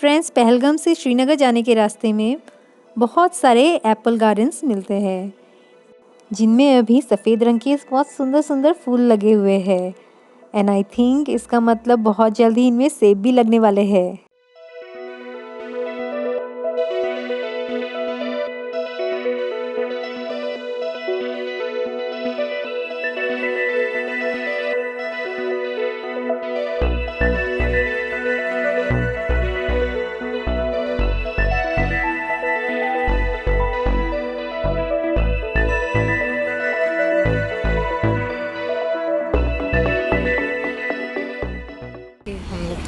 Friends, Pahalgam से श्रीनगर जाने के रास्ते में बहुत सारे एप्पल गार्डन्स मिलते हैं जिनमें अभी सफ़ेद रंग के बहुत सुंदर सुंदर फूल लगे हुए हैं। एंड आई थिंक इसका मतलब बहुत जल्दी इनमें सेब भी लगने वाले हैं।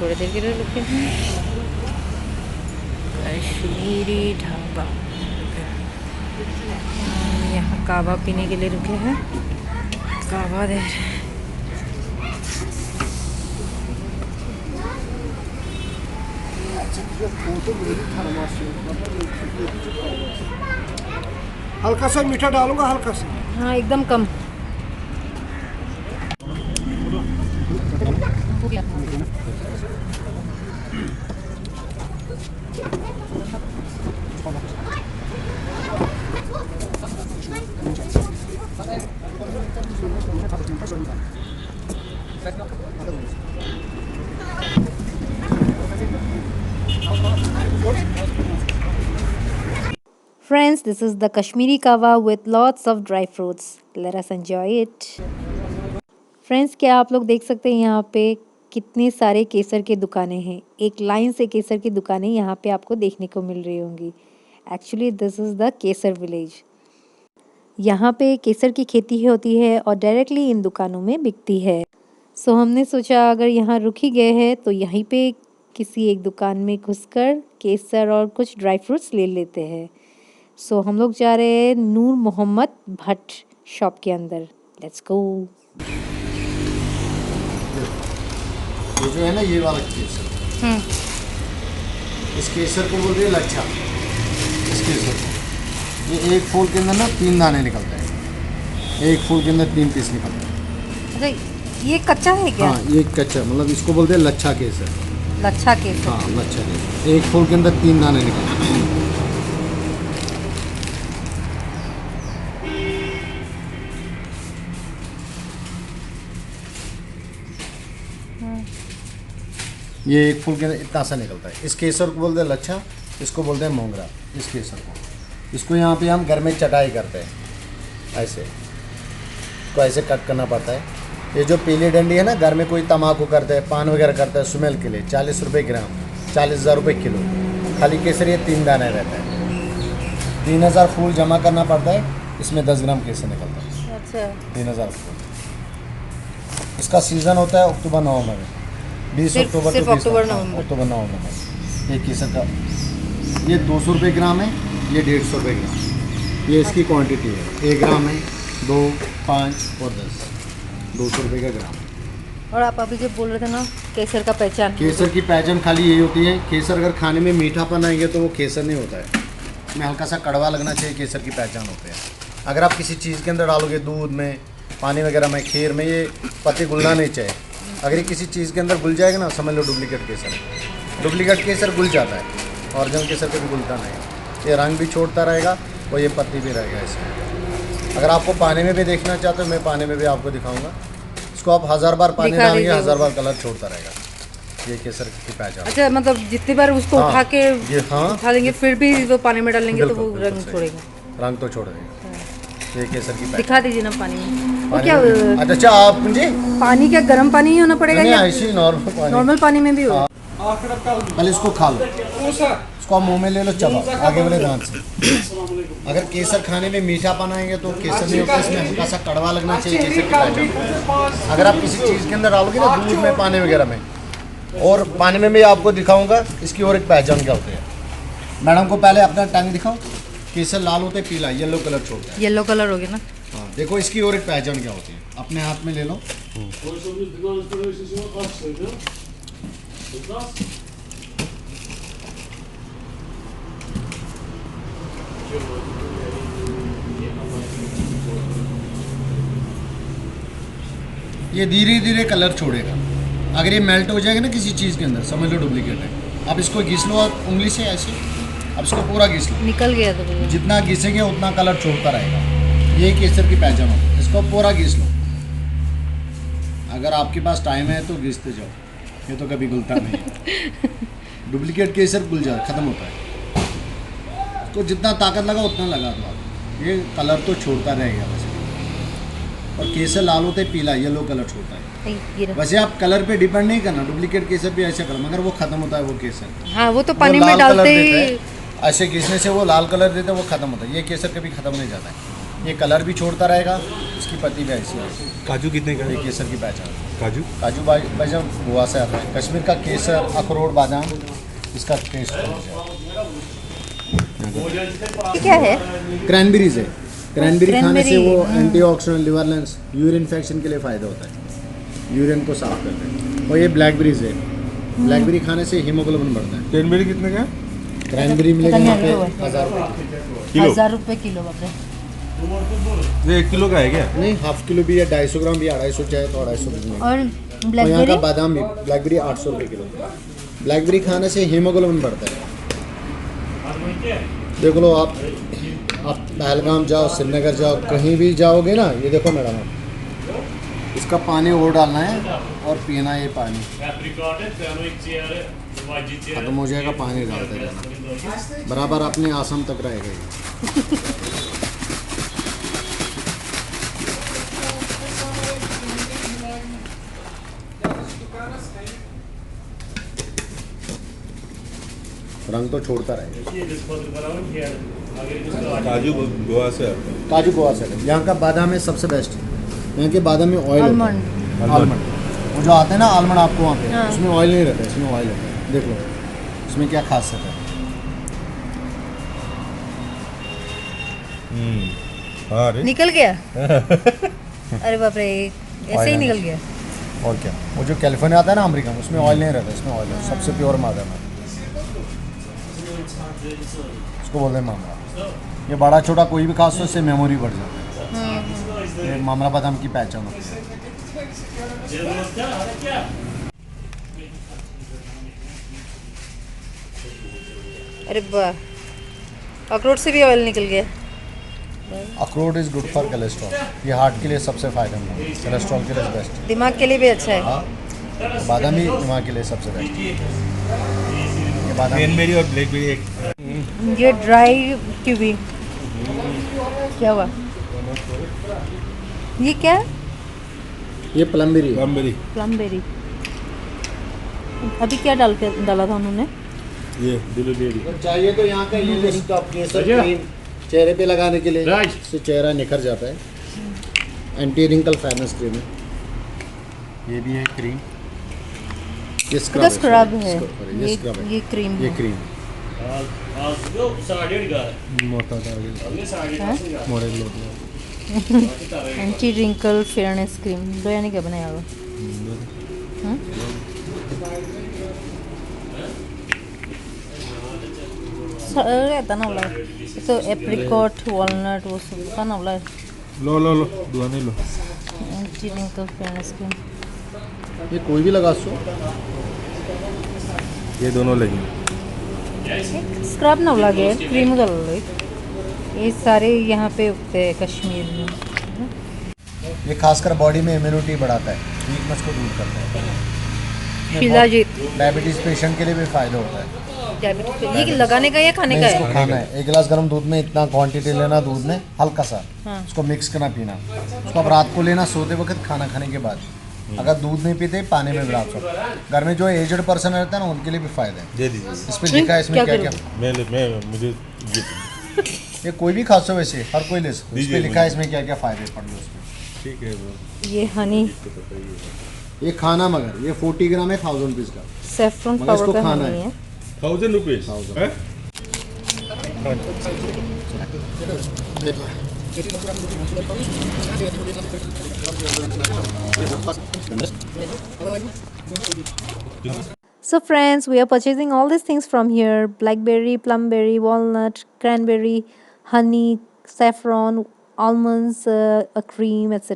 थोड़ी देर के लिए रुके हैं। कश्मीरी ढाबा, यहाँ कावा पीने के लिए रुके हैं। कावा दे हल्का सा मीठा डालूंगा, हल्का सा। हाँ, एकदम कम। Friends, this is the Kashmiri Kawa with lots of dry fruits. Let us enjoy it. Friends, क्या आप लोग देख सकते हैं यहाँ पे कितने सारे केसर के दुकानें हैं। एक लाइन से केसर की दुकानें यहाँ पे आपको देखने को मिल रही होंगी। Actually this is the Kesar village. यहाँ पे केसर की खेती होती है और डायरेक्टली इन दुकानों में बिकती है। सो हमने सोचा अगर यहाँ रुक ही गए हैं तो यहीं पे किसी एक दुकान में घुसकर केसर और कुछ ड्राई फ्रूट्स ले लेते हैं। सो हम लोग जा रहे हैं नूर मोहम्मद भट्ट शॉप के अंदर। Let's go. ये जो है ना, ये वाला केसर, इस केसर को बोलते हैं लच्छा। इस केसर को ये एक फूल के अंदर ना 3 दाने निकलते हैं। एक फूल के अंदर 3 पीस निकलते हैं। अच्छा, ये कच्चा है क्या? हाँ, ये कच्चा, मतलब इसको बोलते हैं लच्छा केसर। लच्छा केसर? हाँ, लच्छा केसर। एक फूल के अंदर 3 दाने निकलते हैं। ये एक फूल के अंदर इतना सा निकलता है। इस केसर को बोलते हैं लच्छा, इसको बोलते हैं मोंगरा। इस केसर को, इसको यहाँ पे हम घर में चटाई करते हैं। ऐसे इसको ऐसे कट करना पड़ता है। ये जो पीली डंडी है ना, घर में कोई तम्बाकू करता है, पान वगैरह करता है, स्मेल के लिए 40 रुपये ग्राम, 40,000 रुपये किलो। खाली केसर ये 3 दाने रहता है। 3000 फूल जमा करना पड़ता है। इसमें 10 ग्राम केसर निकलता है। अच्छा, 3000 फूल। इसका सीज़न होता है अक्टूबर नवंबर में, 20 अक्टूबर सिर्फ to 20 अक्टूबर नवंबर। अक्टूबर नवंबर। ये केसर का ये 200 रुपये ग्राम है, ये 150 रुपये ग्राम। ये इसकी क्वांटिटी है। 1 ग्राम है, 2, 5 और 10, 200 रुपये का ग्राम। और आप अभी जब बोल रहे थे ना केसर का पहचान, केसर की पहचान खाली यही होती है। केसर अगर खाने में मीठापन आएंगे तो वो केसर नहीं होता है। इसमें हल्का सा कड़वा लगना चाहिए, केसर की पहचान होती है। अगर आप किसी चीज़ के अंदर डालोगे, दूध में, पानी वगैरह में, खीर में, ये पत्ती घुलना नहीं चाहिए। अगर ये किसी चीज़ के अंदर घुल जाएगा ना, समझ लो डुप्लीकेट केसर है। डुप्लीकेट केसर घुल जाता है, ओरिजिनल केसर कभी घुलता नहीं। ये रंग भी छोड़ता रहेगा और ये पत्ती भी रहेगा इसमें। अगर आपको पानी में भी देखना चाहते हो, मैं पानी में भी आपको दिखाऊंगा। इसको आप 1000 बार पानी डालेंगे, 1000 बार कलर छोड़ता रहेगा। ये केसर की पहचान। अच्छा, मतलब जितनी बार उसको हाँ, उठा के हाँ, उठा देंगे फिर भी वो पानी में डालेंगे तो वो बिल्कुल रंग सही। छोड़ेगा। रंग तो छोड़ देगा। ये केसर की दिखा दीजिए ना पानी में। वो क्या अच्छा, आप मुझे पानी क्या गर्म पानी ही होना पड़ेगा या ऐसी नॉर्मल पानी में भी हो? पहले इसको खा लो, इसको आप मुंह में ले लो, चबा आगे वाले दांत से। अगर केसर खाने में मीठा पान आएंगे तो केसर नहीं होता। इसमें हल्का सा कड़वा लगना चाहिए केसर की पहचान। अगर आप किसी चीज़ के अंदर डालोगे ना, दूध में, पानी वगैरह में, और पानी में भी आपको दिखाऊंगा इसकी और एक पहचान क्या होती है। मैडम को पहले अपना टंग दिखाओ। केसर लाल होते, पीला येलो कलर छोड़ता है। येलो कलर हो गया ना। हाँ, देखो इसकी और एक पहचान क्या होती है। अपने हाथ में ले लो। ये धीरे धीरे कलर छोड़ेगा। अगर ये मेल्ट हो जाएगा ना किसी चीज़ के अंदर, समझ लो डुप्लीकेट है। अब इसको घिस लो आप उंगली से ऐसे, अब इसको पूरा घिस लो। निकल गया तो भैया। जितना घिसेंगे उतना कलर छोड़ता रहेगा। ये केसर की पहचान होती है। इसको पूरा घिस लो। अगर आपके पास टाइम है तो घिसते जाओ, ये तो कभी घुलता नहीं है। डुप्लीकेट केसर घुल जाए, ख़त्म होता है। तो जितना ताकत लगा उतना लगा दो आप, ये कलर तो छोड़ता रहेगा वैसे। और केसर लाल होता है, पीला येलो कलर छोड़ता है। ये रहा। वैसे आप कलर पे डिपेंड नहीं करना, डुप्लीकेट केसर भी ऐसा करो, मगर वो ख़त्म होता है वो केसर। हाँ वो तो वो पानी में लाल डालते कलर ही। देता है, ऐसे घिसने से वो लाल कलर देता है, वो ख़त्म होता है। ये केसर कभी ख़त्म नहीं जाता है, ये कलर भी छोड़ता रहेगा, इसकी पत्ती भी ऐसी है। काजू कितने का ये है? केसर की पहचान है। काजू काजू बादाम गोवा से आता है। कश्मीर का केसर, अखरोट, बादाम, इसका टेस्ट क्या है? क्रैनबेरीज है। क्रैनबेरी खाने से वो cranberry, antioxidant, liver lens, urine infection के लिए फ़ायदा होता है, यूरिन को साफ करते हैं। और ये ब्लैकबेरीज है। ब्लैकबेरी खाने से हीमोग्लोबिन बढ़ता है। क्रैनबेरी कितने का है? क्रैनबेरी मिलेगा यहाँ पे 1000 किलो? 1000 रुपए किलो बाप रे। ये 1 किलो का है क्या? नहीं, हाफ किलो भी है, 250 ग्राम भी, 250 चाहे तो 250 मिलेगा। और और यहाँ का ब्लैकबेरी बादाम भी, ब्लैकबेरी 800 रुपये किलो। ब्लैकबेरी खाने से हीमोग्लोबिन बढ़ता है। देख लो आप पहलगाम जाओ, श्रीनगर जाओ, कहीं भी जाओगे ना, ये देखो मैडम, आप इसका पानी और डालना है और पीना है। ये पानी खत्म हो जाएगा, पानी डालते रहना, बराबर अपने आसम तक रहेगा ये। रंग तो छोड़ता रहेगा। काजू गोवा से आता है। काजू गोवा से है। यहाँ का बादाम है सबसे बेस्ट। यहाँ के बादाम में ऑयल होता है। आलमंड। आलमंड, वो जो आते हैं ना आलमंड आपको वहाँ पे, हाँ। उसमें ऑयल नहीं रहता है, इसमें ऑयल होता है। देख लो इसमें क्या खासियत है। हाँ अरे निकल गया। अरे बाप रे, ऐसे ही निकल गया। और क्या, वो जो कैलिफोर्निया आता है ना अमेरिका में, उसमें ऑयल नहीं रहता, इसमें ऑयल है, सबसे प्योर बादाम है। इसको बोलते हैं मामला। ये बड़ा छोटा कोई भी खास तो इससे मेमोरी बढ़ जाता है। ये मामला बादाम की पहचान होती है। अरे वाह, अखरोट से भी ऑयल निकल गया। अखरोट इज़ गुड फॉर कोलेस्ट्रॉल। ये हार्ट के लिए सबसे फायदेमंद है, कोलेस्ट्रॉल के लिए बेस्ट। दिमाग के लिए भी अच्छा है। हाँ, तो बादाम ही दिमाग के लिए सबसे बेस्ट। ये बादाम क्रैनबेरी और ब्लैकबेरी एक ये ड्राई कीवी क्या हुआ? ये क्या है? ये प्लमबेरी है। क्रैनबेरी प्लमबेरी। अभी क्या डाला था उन्होंने? ये ब्लूबेरी। तो चाहिए तो यहाँ का ये लिस्ट ऑफ केसर क्रीम चेहरे पे लगाने के लिए, इससे चेहरा निखर जाता है। एंटी रिंकल फेयरनेस क्रीम है। ये भी है क्रीम। ये तो स्क्रब है। ये स्क्रब है। ये क्रीम ये है। क्रीम मोटा model anti wrinkle fairness cream दो यानी क्या बनाया होगा? रहता ना वाला तो एप्रिकॉट वॉलनट वो सब का ना वाला लो लो लो दुआने लो। Anti wrinkle fairness cream. ये कोई भी लगा सो। ये दोनों लगी। स्क्रब ना वाला गया क्रीम का वाला ये सारे यहाँ पे उगते हैं कश्मीर में। ये खासकर बॉडी में इम्यूनिटी बढ़ाता है, वीकनेस को दूर करता है। शिलाजीत डायबिटीज पेशेंट के लिए भी फायदा होता है। डायबिटीज ये लगाने का या खाने नहीं, का इसको है? खाना है। 1 गिलास गर्म दूध में इतना क्वांटिटी लेना, दूध में हल्का सा हाँ। उसको मिक्स करना, पीना। उसको अब रात को लेना सोते वक्त, खाना खाने के बाद। अगर दूध नहीं पीते पानी में मिला सकते। घर में जो एजड पर्सन रहता है ना, उनके लिए भी फायदा है। दे दीजिए। इस पर लिखा है इसमें क्या क्या। मैं मुझे ये कोई भी खा सकते, वैसे हर कोई ले सकता है। इस दीजिए पर लिखा है इसमें क्या क्या फायदे, पढ़ लो उसमें। ठीक है bro। ये हनी ये खाना, मगर ये 40 ग्राम है 1000 रुपीज़ का। सेफ्रॉन मगर इसको पाउडर का खाना हनी है। है। 1000 rupees. 1000। So friends, we are purchasing all these things from here: blackberry, plumberry, walnut, cranberry, honey, saffron, almonds, a cream, etc.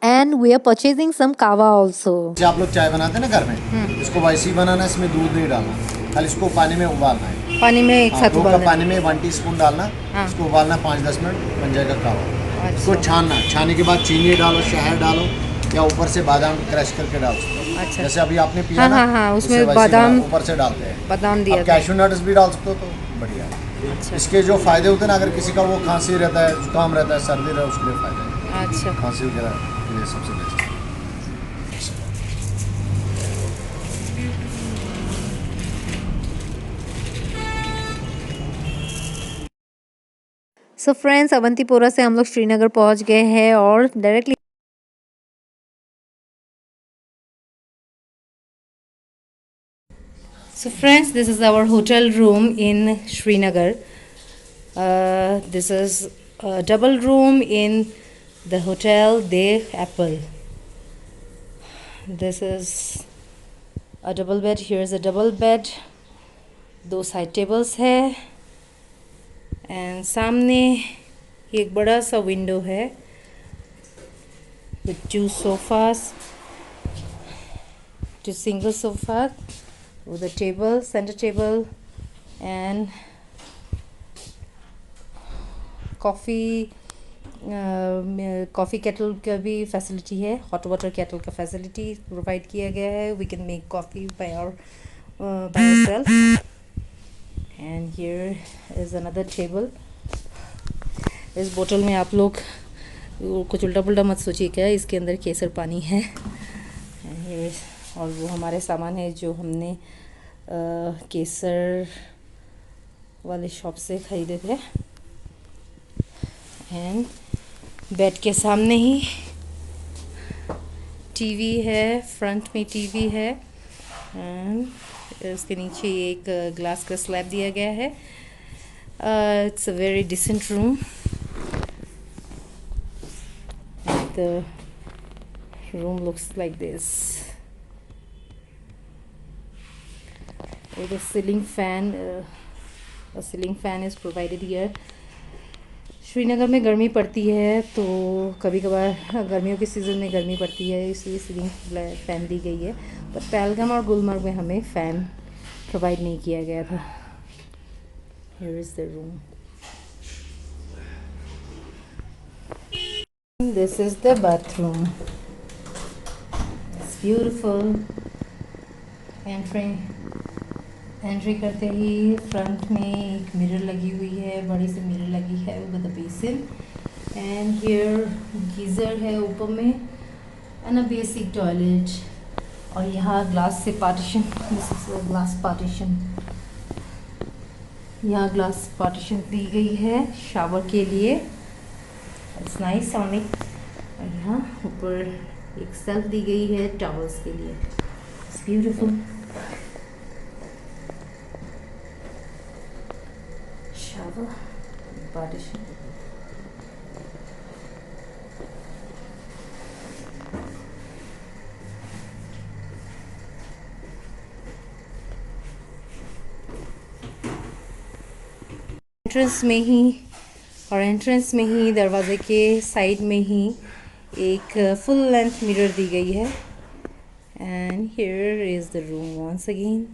And we are purchasing some kava also. जैसे आप लोग चाय बनाते हैं ना घर में, इसको वैसे ही बनाना है, इसमें दूध नहीं डालना। खाली इसको पानी में उबालना है। पानी में एक हाँ, साथ 2 कप उबालना पानी में 1 टीस्पून डालना। हाँ। इसको उबालना 5-10 मिनट, बन जाएगा कावा। इसको अच्छा छानना, छानने के बाद चीनी डालो, शहद डालो, या ऊपर से बादाम क्रश करके डाल सकते हो। अच्छा जैसे अभी आपने पिया हाँ ना, हाँ हाँ, उसमें उससे वैसे ही बादाम ऊपर से डालते हैं। बादाम दिया आप था। कैशू नट्स भी डाल सकते हो तो बढ़िया है। अच्छा इसके जो फ़ायदे होते हैं ना, अगर किसी का वो खांसी रहता है, जुकाम रहता है, सर्दी रहता है, उसके लिए फ़ायदा है। अच्छा खांसी वगैरह के लिए सबसे बेस्ट है। सो फ्रेंड्स, अवंतीपोरा से हम लोग श्रीनगर पहुंच गए हैं और directly So friends, this is our hotel room in Srinagar. This is a double room in the Hotel De Apple. This is a double bed. Here is a double bed. 2 side tables है and सामने एक बड़ा सा window है with 2 sofas, 2 single sofas with a table, center table, and coffee kettle का भी facility है। Hot water kettle का फैसिलिटी प्रोवाइड किया गया है। We can make coffee by ourselves. And here is another table. इस बोतल में आप लोग कुछ उल्टा पुल्टा मत सोचिए, क्या इसके अंदर केसर पानी है। और वो हमारे सामान है जो हमने केसर वाले शॉप से ख़रीदे थे। एंड बेड के सामने ही टीवी है, फ्रंट में टीवी है एंड उसके नीचे एक ग्लास का स्लैब दिया गया है। It's a very decent room. The room looks like this with a ceiling fan. A ceiling fan is provided here. Srinagar में गर्मी पड़ती है तो कभी कभार गर्मियों के सीज़न में गर्मी पड़ती है, इसलिए सीलिंग फ़ैन दी गई है। पर पहलगाम और गुलमर्ग में हमें फ़ैन प्रोवाइड नहीं किया गया था। Here is the room. This is the bathroom. It's beautiful. Entry करते ही फ्रंट में एक मिरर लगी हुई है, बड़ी सी मिरर लगी है with a basin. And here geyser है ऊपर में एंड अ बेसिक टॉयलेट। और यहाँ ग्लास से partition, this is glass partition. यहाँ ग्लास पार्टीशन दी गई है शावर के लिए। It's nice sounding. और यहाँ ऊपर एक सेल्फ दी गई है टॉवल्स के लिए। It's beautiful. Shower partition. Entrance में ही दरवाजे के साइड में ही एक फुल लेंथ मिरर दी गई है। And here is the room once again.